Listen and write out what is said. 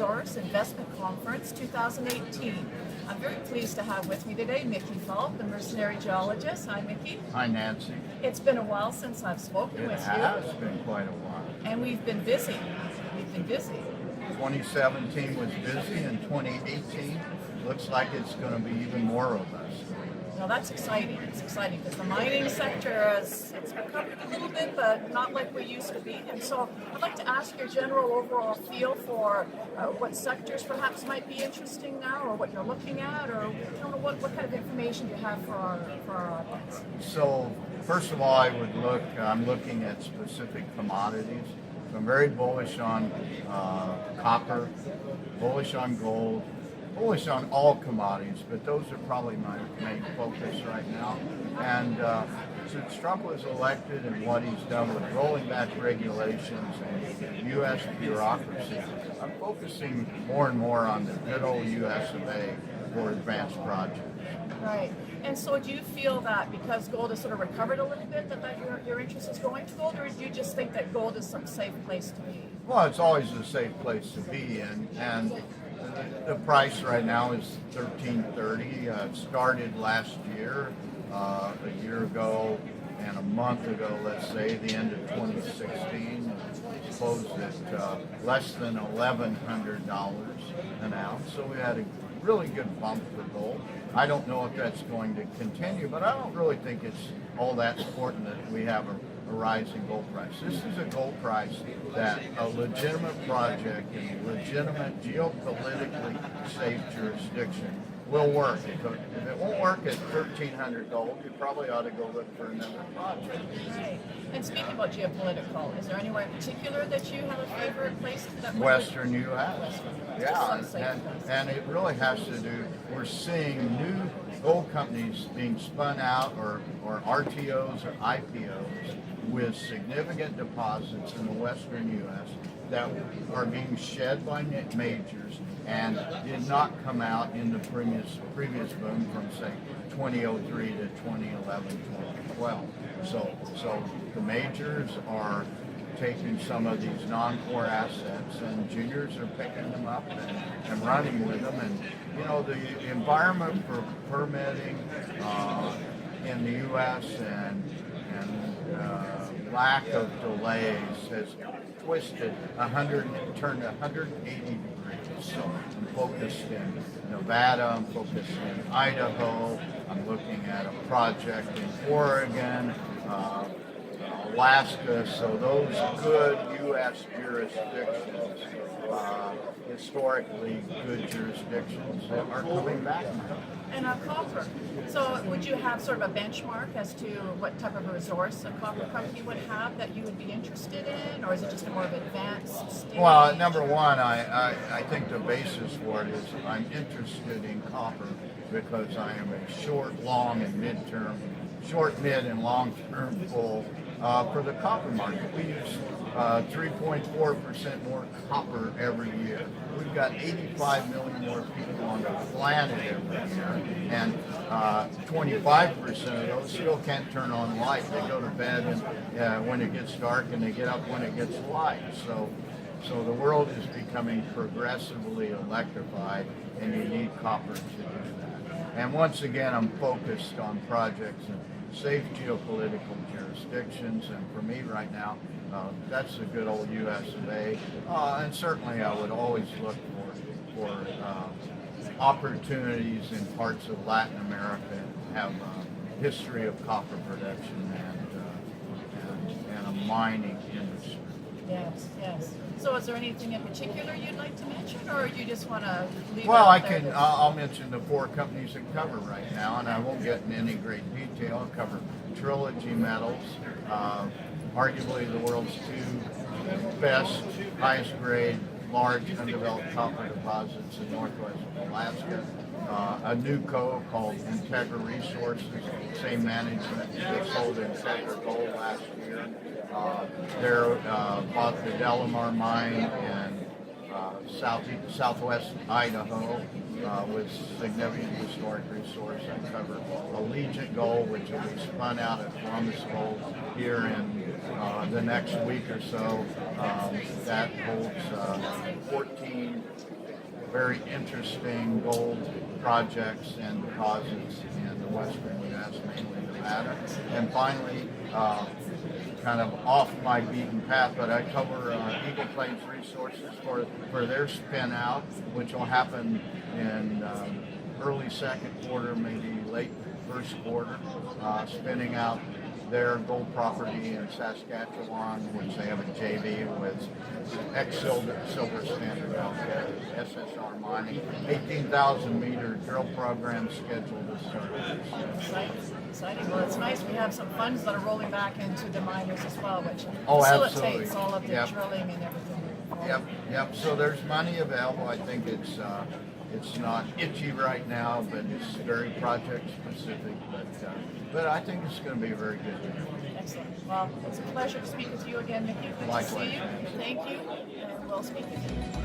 Resource Investment Conference 2018. I'm very pleased to have with me today Mickey Fulp, the Mercenary Geologist. Hi, Mickey. Hi, Nancy. It's been a while since I've spoken with you. It has been quite a while. And we've been busy. We've been busy. 2017 was busy, and 2018 looks like it's going to be even more robust. Well, that's exciting. It's exciting because the mining sector it's recovered a little bit, but not like we used to be. And so I'd like to ask your general overall feel for what sectors perhaps might be interesting now, or what you're looking at, or what kind of information do you have for our audience? So first of all, I'm looking at specific commodities. So I'm very bullish on copper, bullish on gold, bullish on all commodities, but those are probably my main focus right now. And since Trump was elected and what he's done with rolling back regulations and U.S. bureaucracy, I'm focusing more and more on the good old U.S. of A. for advanced projects. Right. And so do you feel that because gold has sort of recovered a little bit, that your interest is going to gold, or do you just think that gold is some safe place to be? Well, it's always a safe place to be, and the price right now is $13.30. It started last year, a year ago, and a month ago, let's say, the end of 2016, closed at less than $1,100 an ounce. So we had a really good bump for gold. I don't know if that's going to continue, but I don't really think it's all that important that we have a rising gold price. This is a gold price that a legitimate project in a legitimate geopolitically safe jurisdiction will work. If it won't work at $1,300 gold, you probably ought to go look for another project. Right. And speaking about geopolitical, is there anywhere in particular that you have a favorite place? Western U.S. Yeah, and it really has to do, we're seeing new gold companies being spun out, or RTOs or IPOs, with significant deposits in the Western U.S. that are being shed by majors and did not come out in the previous boom from, say, 2003 to 2011, 2012. So the majors are taking some of these non-core assets, and juniors are picking them up and running with them. And the environment for permitting in the U.S. and lack of delays has turned 180 degrees. So I'm focused in Nevada, I'm focused in Idaho, I'm looking at a project in Oregon, Alaska. So those good U.S. jurisdictions, historically good jurisdictions, are coming back now. And copper. So would you have sort of a benchmark as to what type of a resource a copper company would have that you would be interested in, or is it just a more of advanced stage? Well, number one, I think the basis for it is I'm interested in copper because I am a short, mid, and long-term bull for the copper market. We use 3.4% more copper every year. We've got 85 million more people on the planet every year, and 25% of those still can't turn on light. They go to bed when it gets dark, and they get up when it gets light. So the world is becoming progressively electrified, and you need copper to do that. And once again, I'm focused on projects in safe geopolitical jurisdictions, and for me right now, that's the good old U.S. of A. And certainly I would always look for opportunities in parts of Latin America that have a history of copper production and a mining industry. Yes. So is there anything in particular you'd like to mention, or you just want to leave Well, it out there? I'll mention the four companies that cover right now, and I won't get in any great detail. I'll cover Trilogy Metals, arguably the world's two best, highest grade, large undeveloped copper deposits in northwest Alaska. A new co called Integra Resources, same management that sold Integra Gold last year. They're bought the Delamar mine in southwest Idaho with significant historic resource. I cover Allegiant Gold, which will be spun out at Columbus Gold here in the next week or so. That holds 14 very interesting gold projects and deposits in the western U.S., mainly Nevada. And finally, kind of off my beaten path, but I cover Eagle Plains Resources for their spin out, which will happen in early second quarter, maybe late first quarter, spinning out their gold property in Saskatchewan, which they have a JV with ex-Silver Standard outfit, SSR Mining. 18,000 meter drill program scheduled to start this year. Exciting. Well, it's nice we have some funds that are rolling back into the miners as well, which Absolutely. facilitates all of the drilling and everything. Yep. So there's money available. I think it's not itchy right now, but it's very project specific. But I think it's going to be a very good year. Excellent. Well, it's a pleasure to speak with you again, Mickey. Good Likewise. to see you. Thank you, and we'll speak again.